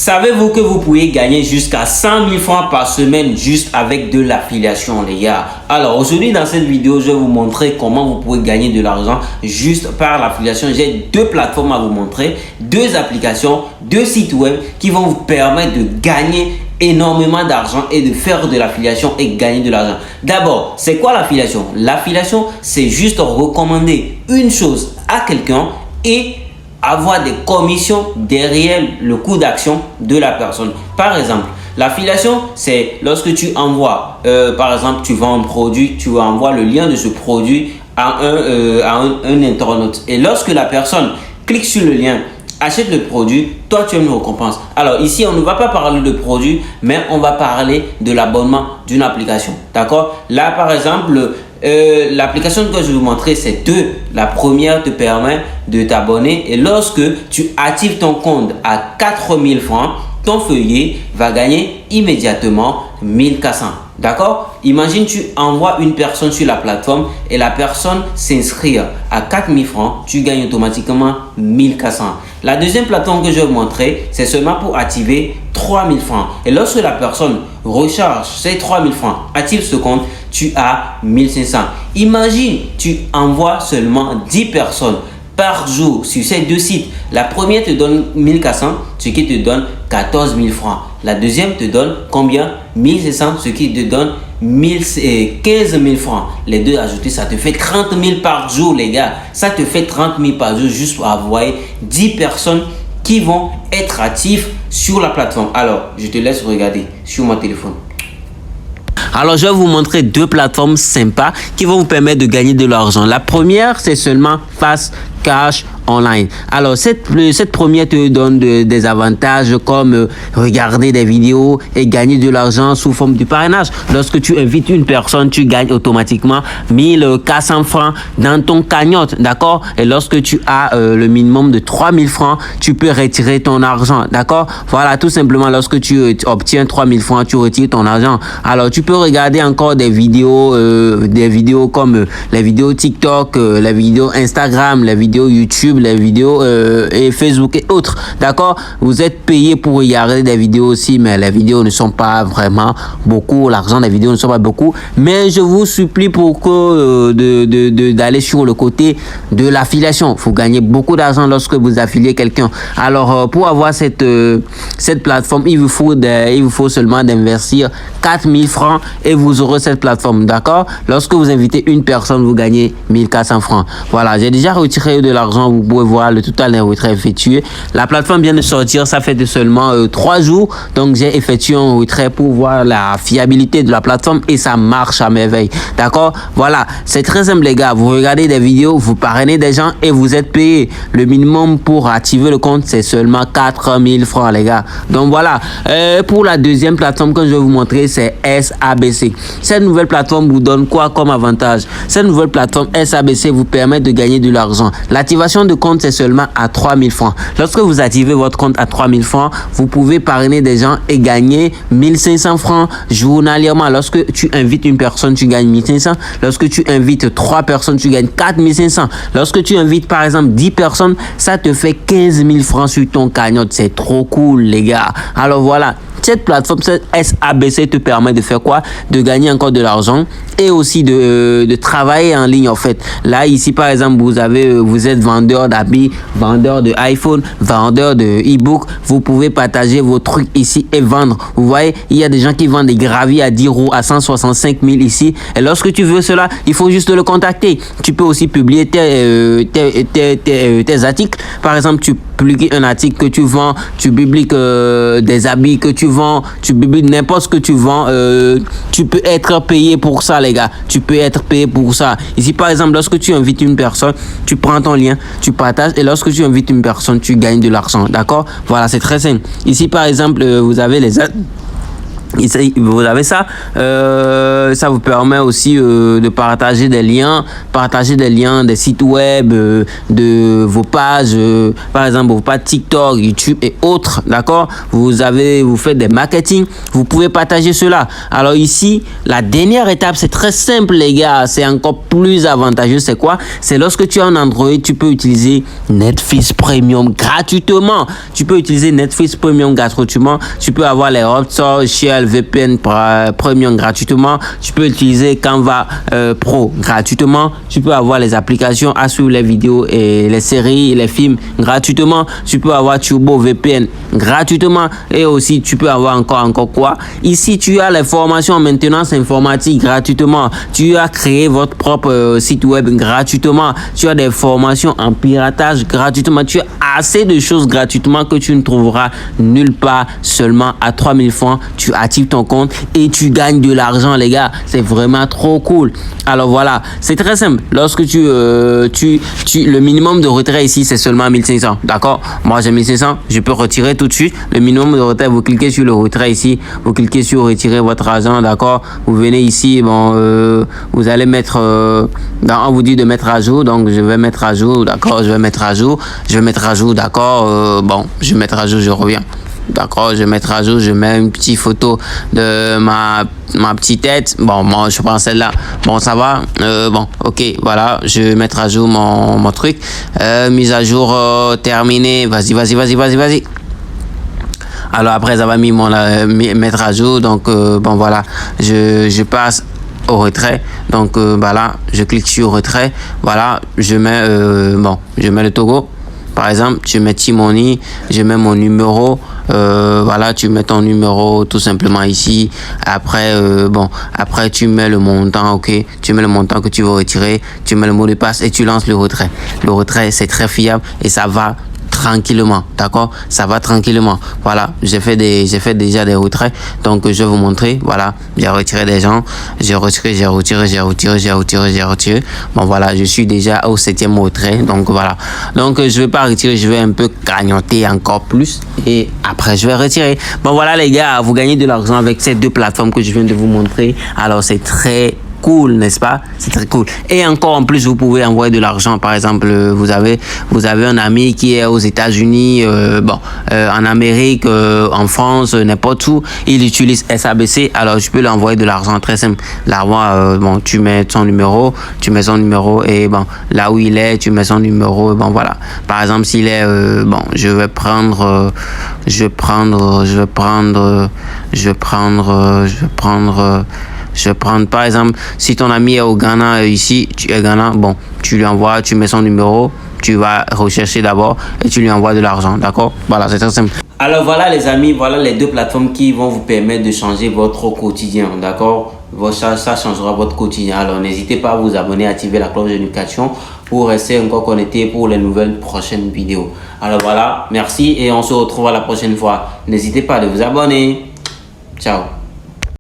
Savez-vous que vous pouvez gagner jusqu'à 100 000 francs par semaine juste avec de l'affiliation, les gars? Alors aujourd'hui dans cette vidéo, je vais vous montrer comment vous pouvez gagner de l'argent juste par l'affiliation. J'ai deux plateformes à vous montrer, deux applications, deux sites web qui vont vous permettre de gagner énormément d'argent et de faire de l'affiliation et gagner de l'argent. D'abord, c'est quoi l'affiliation? L'affiliation, c'est juste recommander une chose à quelqu'un et avoir des commissions derrière le coût d'action de la personne. Par exemple, l'affiliation, c'est lorsque tu envoies, par exemple, tu vends un produit, tu envoies le lien de ce produit à un internaute. Et lorsque la personne clique sur le lien, achète le produit, toi tu as une récompense. Alors ici, on ne va pas parler de produit, mais on va parler de l'abonnement d'une application. D'accord? Là, par exemple, l'application que je vais vous montrer, c'est deux. La première te permet de t'abonner et lorsque tu actives ton compte à 4 000 francs, ton feuillet va gagner immédiatement 1400. D'accord? Imagine, tu envoies une personne sur la plateforme et la personne s'inscrit à 4 000 francs, tu gagnes automatiquement 1400. La deuxième plateforme que je vais vous montrer, c'est seulement pour activer 3 000 francs. Et lorsque la personne recharge ces 3 000 francs, active ce compte, tu as 1500. Imagine, tu envoies seulement 10 personnes par jour sur ces deux sites. La première te donne 1400, ce qui te donne 14 000 francs. La deuxième te donne combien? 1500, ce qui te donne 15 000 francs. Les deux ajoutés, ça te fait 30 000 par jour, les gars. Ça te fait 30 000 par jour juste pour avoir 10 personnes qui vont être actives sur la plateforme. Alors, je te laisse regarder sur mon téléphone. Alors, je vais vous montrer deux plateformes sympas qui vont vous permettre de gagner de l'argent. La première, c'est seulement Fast Cash Online. Alors, cette première te donne des avantages comme regarder des vidéos et gagner de l'argent sous forme de parrainage. Lorsque tu invites une personne, tu gagnes automatiquement 1400 francs dans ton cagnotte. D'accord? Et lorsque tu as le minimum de 3000 francs, tu peux retirer ton argent. D'accord? Voilà, tout simplement, lorsque tu obtiens 3000 francs, tu retires ton argent. Alors, tu peux regarder encore des vidéos comme les vidéos TikTok, les vidéos Instagram, les vidéos YouTube, les vidéos et Facebook et autres. D'accord? Vous êtes payé pour regarder des vidéos aussi, mais les vidéos ne sont pas vraiment beaucoup. L'argent des vidéos ne sont pas beaucoup. Mais je vous supplie pour que d'aller sur le côté de l'affiliation. Il faut gagner beaucoup d'argent lorsque vous affiliez quelqu'un. Alors, pour avoir cette plateforme, il vous faut seulement d'investir 4 000 francs et vous aurez cette plateforme. D'accord? Lorsque vous invitez une personne, vous gagnez 1400 francs. Voilà, j'ai déjà retiré de l'argent. Vous pouvez voir le total des retraits effectués. La plateforme vient de sortir, ça fait seulement 3 jours. Donc, j'ai effectué un retrait pour voir la fiabilité de la plateforme et ça marche à merveille. D'accord? Voilà, c'est très simple, les gars. Vous regardez des vidéos, vous parrainez des gens et vous êtes payé. Le minimum pour activer le compte, c'est seulement 4 000 francs, les gars. Donc, voilà. Pour la deuxième plateforme que je vais vous montrer, c'est SABC. Cette nouvelle plateforme vous donne quoi comme avantage? Cette nouvelle plateforme SABC vous permet de gagner de l'argent. L'activation de compte, c'est seulement à 3 000 francs. Lorsque vous activez votre compte à 3 000 francs, vous pouvez parrainer des gens et gagner 1500 francs journalièrement. Lorsque tu invites une personne, tu gagnes 1500. Lorsque tu invites 3 personnes, tu gagnes 4500. Lorsque tu invites par exemple 10 personnes, ça te fait 15 000 francs sur ton cagnotte. C'est trop cool, les gars. Alors voilà. Cette plateforme, cette SABC te permet de faire quoi? De gagner encore de l'argent et aussi de travailler en ligne en fait. Là, ici par exemple, vous êtes vendeur d'habits, vendeur de iPhone, vendeur de e-book. Vous pouvez partager vos trucs ici et vendre. Vous voyez, il y a des gens qui vendent des graviers à 10 euros, à 165 000 ici. Et lorsque tu veux cela, il faut juste le contacter. Tu peux aussi publier tes articles. Par exemple, tu publies un article que tu vends, tu publies des habits que tu vends, tu publies n'importe ce que tu vends, tu peux être payé pour ça, les gars. Tu peux être payé pour ça. Ici, par exemple, lorsque tu invites une personne, tu prends ton lien, tu partages et lorsque tu invites une personne, tu gagnes de l'argent. D'accord? Voilà, c'est très simple. Ici, par exemple, vous avez Vous avez ça. Ça vous permet aussi de partager des liens, des sites web, de vos pages, par exemple vos pages TikTok, YouTube et autres. D'accord? Vous faites des marketing, vous pouvez partager cela. Alors ici, la dernière étape, c'est très simple les gars, c'est encore plus avantageux. C'est quoi? C'est lorsque tu as un Android, tu peux utiliser Netflix Premium gratuitement. Tu peux utiliser Netflix Premium gratuitement. Tu peux avoir les Optor, Shell, VPN Premium gratuitement. Tu peux utiliser Canva Pro gratuitement. Tu peux avoir les applications à suivre les vidéos et les séries, les films gratuitement. Tu peux avoir Turbo VPN gratuitement. Et aussi, tu peux avoir encore quoi? Ici, tu as les formations en maintenance informatique gratuitement. Tu as créé votre propre site web gratuitement. Tu as des formations en piratage gratuitement. Tu as assez de choses gratuitement que tu ne trouveras nulle part. Seulement à 3000 francs, tu actives ton compte et tu gagnes de l'argent les gars. C'est vraiment trop cool. Alors voilà, c'est très simple. Lorsque le minimum de retrait ici, c'est seulement 1500. D'accord? Moi, j'ai 1500. Je peux retirer tout de suite. Le minimum de retrait, vous cliquez sur le retrait ici. Vous cliquez sur retirer votre argent. D'accord? Vous venez ici. Bon, vous allez mettre... on vous dit de mettre à jour. Donc, je vais mettre à jour. D'accord? Je vais mettre à jour. D'accord? Bon, je vais mettre à jour. Je reviens. D'accord, je vais mettre à jour, je mets une petite photo de ma petite tête. Bon, moi, je prends celle-là. Bon, ça va. Bon, ok, voilà, je vais mettre à jour mon truc. Mise à jour terminée. Vas-y. Alors après, ça va mettre à jour. Donc, bon, voilà, je passe au retrait. Donc, voilà, je clique sur retrait. Voilà, je mets le Togo. Par exemple, tu mets Timoni, je mets mon numéro. Voilà, tu mets ton numéro tout simplement ici. Après, après tu mets le montant, ok. Tu mets le montant que tu veux retirer. Tu mets le mot de passe et tu lances le retrait. Le retrait, c'est très fiable et ça va tranquillement, d'accord? Ça va tranquillement. Voilà, j'ai fait déjà des retraits. Donc, je vais vous montrer. Voilà, j'ai retiré des gens. J'ai retiré. Bon, voilà, je suis déjà au 7e retrait. Donc, voilà. Donc, je vais pas retirer. Je vais un peu grignoter encore plus. Et après, je vais retirer. Bon, voilà, les gars, vous gagnez de l'argent avec ces deux plateformes que je viens de vous montrer. Alors, c'est très cool, n'est-ce pas? C'est très cool. Et encore en plus, vous pouvez envoyer de l'argent. Par exemple, vous avez un ami qui est aux États-Unis, en Amérique, en France, n'importe où. Il utilise SABC. Alors, je peux lui envoyer de l'argent très simple. L'argent, tu mets son numéro et bon, là où il est, tu mets son numéro. Bon, voilà. Par exemple, s'il est, je vais prendre, par exemple, si ton ami est au Ghana, ici, tu es Ghana, bon, tu lui envoies, tu mets son numéro, tu vas rechercher d'abord et tu lui envoies de l'argent, d'accord? Voilà, c'est très simple. Alors voilà les amis, voilà les deux plateformes qui vont vous permettre de changer votre quotidien, d'accord? Ça changera votre quotidien. Alors n'hésitez pas à vous abonner, à activer la cloche de notification pour rester encore connecté pour les nouvelles prochaines vidéos. Alors voilà, merci et on se retrouve à la prochaine fois. N'hésitez pas à vous abonner. Ciao.